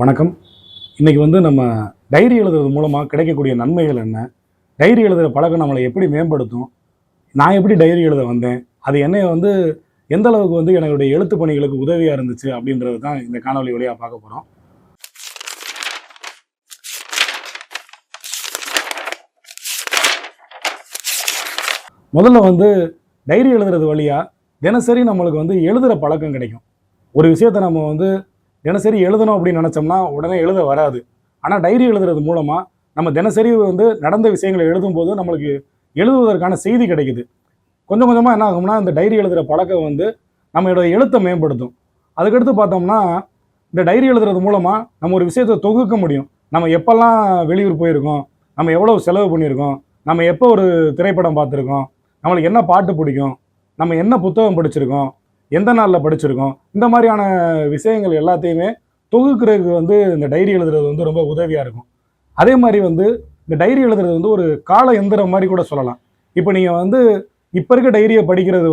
வணக்கம். இன்றைக்கி நம்ம டைரி எழுதுறது மூலமாக கிடைக்கக்கூடிய நன்மைகள் என்ன? டைரி எழுதுகிற பழக்கம் நம்மளை எப்படி மேம்படுத்தும்? நான் எப்படி டைரி எழுத வந்தேன்? அது என்னைய எந்த அளவுக்கு என்னுடைய எழுத்து பணிகளுக்கு உதவியாக இருந்துச்சு அப்படின்றது தான் இந்த காணொலி வழியாக பார்க்க போகிறோம். முதல்ல டைரி எழுதுறது வழியாக தினசரி நம்மளுக்கு எழுதுகிற பழக்கம் கிடைக்கும். ஒரு விஷயத்தை நம்ம தினசரி எழுதணும் அப்படின்னு நினச்சோம்னா உடனே எழுத வராது. ஆனால் டைரி எழுதுறது மூலமாக நம்ம தினசரி நடந்த விஷயங்களை எழுதும்போது நம்மளுக்கு எழுதுவதற்கான செய்தி கிடைக்குது. கொஞ்சம் கொஞ்சமாக என்ன ஆகும்னா இந்த டைரி எழுதுகிற பழக்கம் நம்மளோட எழுத்தை மேம்படுத்தும். அதுக்கடுத்து பார்த்தோம்னா இந்த டைரி எழுதுறது மூலமாக நம்ம ஒரு விஷயத்தை தொகுக்க முடியும். நம்ம எப்போல்லாம் வெளியூர் போயிருக்கோம், நம்ம எவ்வளோ செலவு பண்ணியிருக்கோம், நம்ம எப்போ ஒரு திரைப்படம் பார்த்துருக்கோம், நம்மளுக்கு என்ன பாட்டு பிடிக்கும், நம்ம என்ன புத்தகம் படிச்சிருக்கோம், எந்த நாளில் படிச்சிருக்கோம், இந்த மாதிரியான விஷயங்கள் எல்லாத்தையுமே தொகுக்கிறதுக்கு இந்த டைரி எழுதுறது ரொம்ப உதவியாக இருக்கும். அதே மாதிரி இந்த டைரி எழுதுறது ஒரு கால எந்திரம் மாதிரி கூட சொல்லலாம். இப்போ நீங்கள் இப்போ இருக்க டைரியை படிக்கிறது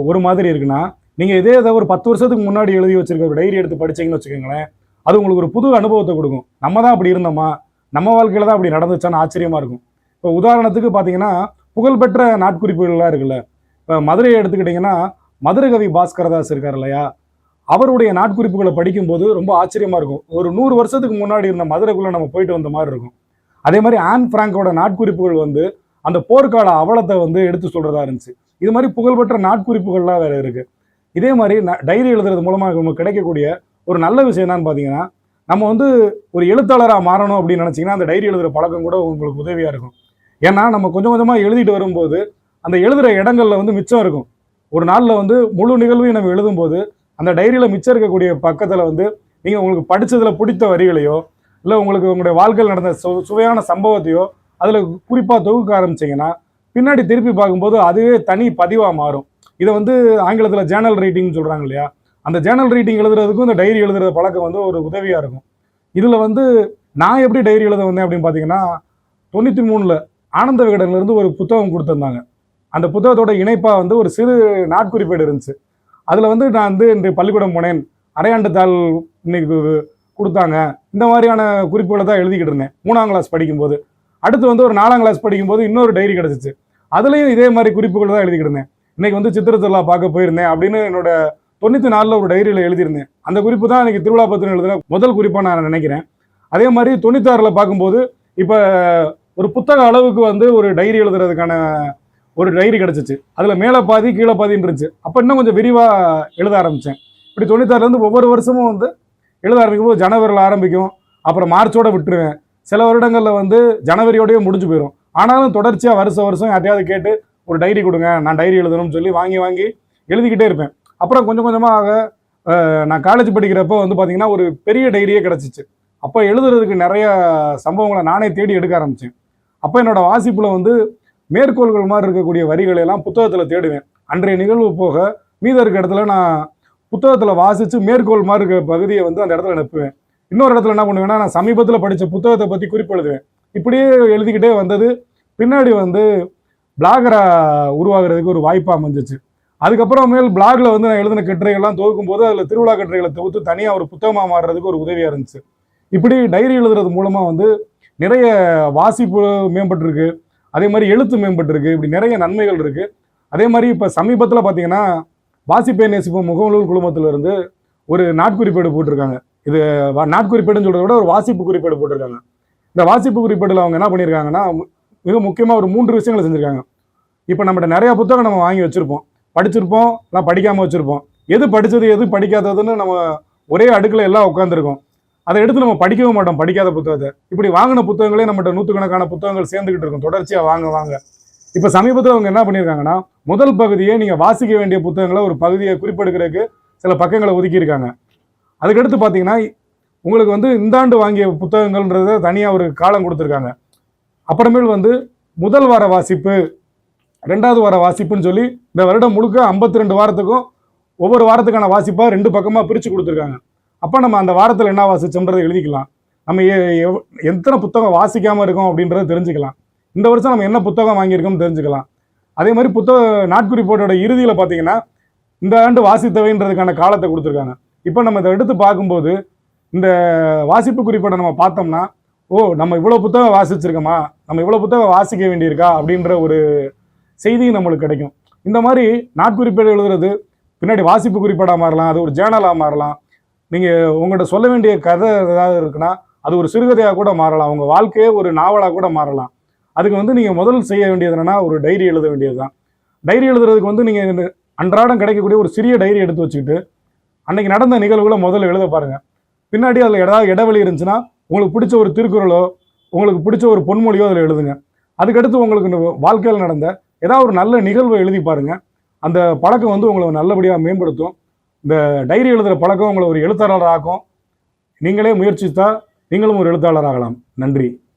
ஒரு மாதிரி இருக்குன்னா, நீங்கள் இதே ஏதோ ஒரு 10 வருஷத்துக்கு முன்னாடி எழுதி வச்சிருக்க ஒரு டைரி எடுத்து படிச்சீங்கன்னு வச்சுக்கோங்களேன், அது உங்களுக்கு ஒரு புது அனுபவத்தை கொடுக்கும். நம்ம தான் அப்படி இருந்தோமா, நம்ம வாழ்க்கையில் தான் அப்படி நடந்துச்சான்னு ஆச்சரியமாக இருக்கும். இப்போ உதாரணத்துக்கு பார்த்தீங்கன்னா, புகழ்பெற்ற நாட்குறிப்புகள்லாம் இருக்குல்ல. இப்போ மதுரையை எடுத்துக்கிட்டிங்கன்னா, மதுரகவி பாஸ்கரதாஸ் இருக்கார் இல்லையா, அவருடைய நாட்குறிப்புகளை படிக்கும்போது ரொம்ப ஆச்சரியமாக இருக்கும். ஒரு 100 வருஷத்துக்கு முன்னாடி இருந்த மதுரைக்குள்ளே நம்ம போயிட்டு வந்த மாதிரி இருக்கும். அதே மாதிரி ஆன் ஃப்ராங்கோட நாட்குறிப்புகள் அந்த போர்க்கால அவலத்தை எடுத்து சொல்கிறதா இருந்துச்சு. இது மாதிரி புகழ்பெற்ற நாட்குறிப்புகள்லாம் வேறு இருக்குது. இதே மாதிரி டைரி எழுதுறது மூலமாக நமக்கு கிடைக்கக்கூடிய ஒரு நல்ல விஷயம் என்னன்னு பார்த்தீங்கன்னா, நம்ம ஒரு எழுத்தாளராக மாறணும் அப்படின்னு நினச்சிங்கன்னா அந்த டைரி எழுதுகிற பழக்கம் கூட உங்களுக்கு உதவியாக இருக்கும். ஏன்னா நம்ம கொஞ்சம் கொஞ்சமாக எழுதிட்டு வரும்போது அந்த எழுதுகிற இடங்களில் மிச்சம் இருக்கும். ஒரு நாளில் முழு நிகழ்வையும் நம்ம எழுதும்போது அந்த டைரியில் மிச்சம் இருக்கக்கூடிய பக்கத்தில் நீங்கள் உங்களுக்கு படித்ததில் பிடித்த வரிகளையோ இல்லை உங்களுக்கு உங்களுடைய வாழ்க்கையில் நடந்த சுவையான சம்பவத்தையோ அதில் குறிப்பாக தொகுக்க ஆரம்பிச்சிங்கன்னா பின்னாடி திருப்பி பார்க்கும்போது அதுவே தனி பதிவாக மாறும். இதை ஆங்கிலத்தில் ஜேர்னல் ரைட்டிங்னு சொல்கிறாங்க இல்லையா, அந்த ஜேர்னல் ரைட்டிங் எழுதுறதுக்கும் இந்த டைரி எழுதுகிற பழக்கம் ஒரு உதவியாக இருக்கும். இதில் நான் எப்படி டைரி எழுத வந்தேன் அப்படின்னு பார்த்தீங்கன்னா, 93ல் ஆனந்த விகடன்லேருந்து ஒரு புத்தகம் கொடுத்துருந்தாங்க. அந்த புத்தகத்தோட இணைப்பாக ஒரு சிறு நாட்குறிப்பேடு இருந்துச்சு. அதில் நான் இன்று பள்ளிக்கூடம் போனேன், அரையாண்டு தாள் இன்னைக்கு கொடுத்தாங்க, இந்த மாதிரியான குறிப்புகளை தான் எழுதிக்கிட்டு இருந்தேன் 3ஆம் கிளாஸ் படிக்கும்போது. அடுத்து ஒரு 4ஆம் கிளாஸ் படிக்கும்போது இன்னொரு டைரி கிடச்சிச்சு. அதுலேயும் இதே மாதிரி குறிப்புகள் தான் எழுதிக்கிட்டு இருந்தேன். இன்னைக்கு சித்திரத்திருவிழா பார்க்க போயிருந்தேன் அப்படின்னு என்னோட 94ல் ஒரு டைரியில் எழுதியிருந்தேன். அந்த குறிப்பு தான் இன்னைக்கு திருவிழா பத்திரம் எழுதின முதல் குறிப்பாக நான் நினைக்கிறேன். அதே மாதிரி 96ல் பார்க்கும்போது இப்போ ஒரு புத்தக அளவுக்கு ஒரு டைரி எழுதுறதுக்கான ஒரு டைரி கிடச்சிச்சு. அதில் மேலே பாதி கீழே பாதின்னு இருந்துச்சு. அப்போ இன்னும் கொஞ்சம் விரிவாக எழுத ஆரம்பித்தேன். இப்படி 96லேருந்து ஒவ்வொரு வருஷமும் எழுத ஆரம்பிக்கும் போது ஜனவரியில் ஆரம்பிக்கும், அப்புறம் மார்ச்சோடு விட்டுருவேன். சில வருடங்களில் ஜனவரியோடய முடிஞ்சு போயிடும். ஆனாலும் தொடர்ச்சியாக வருஷம் யார்ட்டையாவது கேட்டு ஒரு டைரி கொடுங்க, நான் டைரி எழுதணும்னு சொல்லி வாங்கி எழுதிக்கிட்டே இருப்பேன். அப்புறம் கொஞ்சம் கொஞ்சமாக நான் காலேஜ் படிக்கிறப்போ பார்த்தீங்கன்னா ஒரு பெரிய டைரியே கிடச்சிச்சு. அப்போ எழுதுறதுக்கு நிறைய சம்பவங்களை நானே தேடி எடுக்க ஆரம்பித்தேன். அப்போ என்னோடய வாசிப்பில் மேற்கோள்கள் மாதிரி இருக்கக்கூடிய வரிகளை எல்லாம் புத்தகத்தில் தேடுவேன். அன்றைய நிகழ்வு போக மீத இருக்க இடத்துல நான் புத்தகத்தில் வாசித்து மேற்கோள் மாதிரி இருக்க பகுதியை அந்த இடத்துல நிற்புவேன். இன்னொரு இடத்துல என்ன பண்ணுவேன்னா, நான் சமீபத்தில் படித்த புத்தகத்தை பற்றி குறிப்பு எழுதுவேன். இப்படியே எழுதிக்கிட்டே வந்தது பின்னாடி பிளாகராக உருவாகிறதுக்கு ஒரு வாய்ப்பாக அமைஞ்சிச்சு. அதுக்கப்புறமேல் பிளாகில் நான் எழுதின கட்டுரைகள்லாம் தொகுக்கும் போது அதில் திருவிழா கட்டுரைகளை தொகுத்து தனியாக ஒரு புத்தகமாக மாறுறதுக்கு ஒரு உதவியாக இருந்துச்சு. இப்படி டைரி எழுதுறது மூலமாக நிறைய வாசிப்பு மேம்பட்டுருக்கு, அதே மாதிரி எழுத்து மேம்பட்டுருக்கு. இப்படி நிறைய நன்மைகள் இருக்குது. அதே மாதிரி இப்போ சமீபத்தில் பார்த்தீங்கன்னா வாசிப்பை நேசிப்போம் முகநூல் குழுமத்திலிருந்து ஒரு நாட்குறிப்பேடு போட்டிருக்காங்க. இது நாட்குறிப்பேடுன்னு சொல்கிறத விட ஒரு வாசிப்பு குறிப்பேடு போட்டிருக்காங்க. இந்த வாசிப்பு குறிப்பேடில் அவங்க என்ன பண்ணியிருக்காங்கன்னா, மிக முக்கியமாக ஒரு 3 விஷயங்களை செஞ்சுருக்காங்க. இப்போ நம்மகிட்ட நிறையா புத்தகம் நம்ம வாங்கி வச்சுருப்போம், படிச்சிருப்போம், நான் படிக்காமல் வச்சுருப்போம். எது படித்தது எது படிக்காததுன்னு நம்ம ஒரே அடுக்கில் எல்லாம் உட்காந்துருக்கோம். அதை எடுத்து நம்ம படிக்கவும் மாட்டோம், படிக்காத புத்தகத்தை. இப்படி வாங்கின புத்தகங்களே நம்மகிட்ட 100கணக்கான புத்தகங்கள் சேர்ந்துக்கிட்டு இருக்கும், தொடர்ச்சியாக வாங்க. இப்போ சமீபத்தில் அவங்க என்ன பண்ணியிருக்காங்கன்னா, முதல் பகுதியே நீங்கள் வாசிக்க வேண்டிய புத்தகங்களை ஒரு பகுதியை குறிப்பெடுக்கிறதுக்கு சில பக்கங்களை ஒதுக்கியிருக்காங்க. அதுக்கடுத்து பார்த்தீங்கன்னா உங்களுக்கு இந்த ஆண்டு வாங்கிய புத்தகங்கள்ன்றத தனியாக ஒரு காலம் கொடுத்துருக்காங்க. அப்புறமேல் முதல் வார வாசிப்பு, 2வது வார வாசிப்புன்னு சொல்லி இந்த வருடம் முழுக்க 52 வாரத்துக்கும் ஒவ்வொரு வாரத்துக்கான வாசிப்பாக 2 பக்கமாக பிரித்து கொடுத்துருக்காங்க. அப்போ நம்ம அந்த வாரத்தில் என்ன வாசிச்சோம்ன்றதை எழுதிக்கலாம். நம்ம எத்தனை புத்தகம் வாசிக்காமல் இருக்கோம் அப்படின்றத தெரிஞ்சுக்கலாம். இந்த வருஷம் நம்ம என்ன புத்தகம் வாங்கியிருக்கோம்னு தெரிஞ்சுக்கலாம். அதே மாதிரி நாட்குறிப்போட இறுதியில் பார்த்தீங்கன்னா இந்த ஆண்டு வாசித்தவைன்றதுக்கான காலத்தை கொடுத்துருக்காங்க. இப்போ நம்ம இதை எடுத்து பார்க்கும்போது இந்த வாசிப்பு குறிப்பை நம்ம பார்த்தோம்னா, ஓ நம்ம இவ்வளோ புத்தகம் வாசிச்சிருக்கோமா, நம்ம இவ்வளோ புத்தகம் வாசிக்க வேண்டியிருக்கா அப்படின்ற ஒரு செய்தியும் நம்மளுக்கு கிடைக்கும். இந்த மாதிரி நாட்குறிப்பேடு எழுதுறது பின்னாடி வாசிப்பு குறிப்பேடாக மாறலாம், அது ஒரு ஜேர்னலாக மாறலாம். நீங்கள் உங்கள்கிட்ட சொல்ல வேண்டிய கதை ஏதாவது இருக்குன்னா அது ஒரு சிறுகதையாக கூட மாறலாம், உங்கள் வாழ்க்கையே ஒரு நாவலாக கூட மாறலாம். அதுக்கு வந்து நீங்கள் முதல் செய்ய வேண்டியது என்னன்னா ஒரு டைரி எழுத வேண்டியது தான். டைரி எழுதுறதுக்கு வந்து நீங்கள் அன்றாடம் கிடைக்கக்கூடிய ஒரு சிறிய டைரி எடுத்து வச்சுக்கிட்டு அன்னைக்கு நடந்த நிகழ்வுகளை முதல்ல எழுத பாருங்க. பின்னாடி அதில் ஏதாவது இடைவெளி இருந்துச்சுன்னா உங்களுக்கு பிடிச்ச ஒரு திருக்குறளோ உங்களுக்கு பிடிச்ச ஒரு பொன்மொழியோ அதில் எழுதுங்க. அதுக்கடுத்து உங்களுக்கு இந்த வாழ்க்கையில் நடந்த ஏதாவது ஒரு நல்ல நிகழ்வை எழுதி பாருங்க. அந்த பழக்கம் வந்து உங்களை நல்லபடியாக மேம்படுத்தும். இந்த டைரி எழுதுகிற பழக்கம் உங்களை ஒரு எழுத்தாளர் ஆக்கும். நீங்களே முயற்சித்தா நீங்களும் ஒரு எழுத்தாளர் ஆகலாம். நன்றி.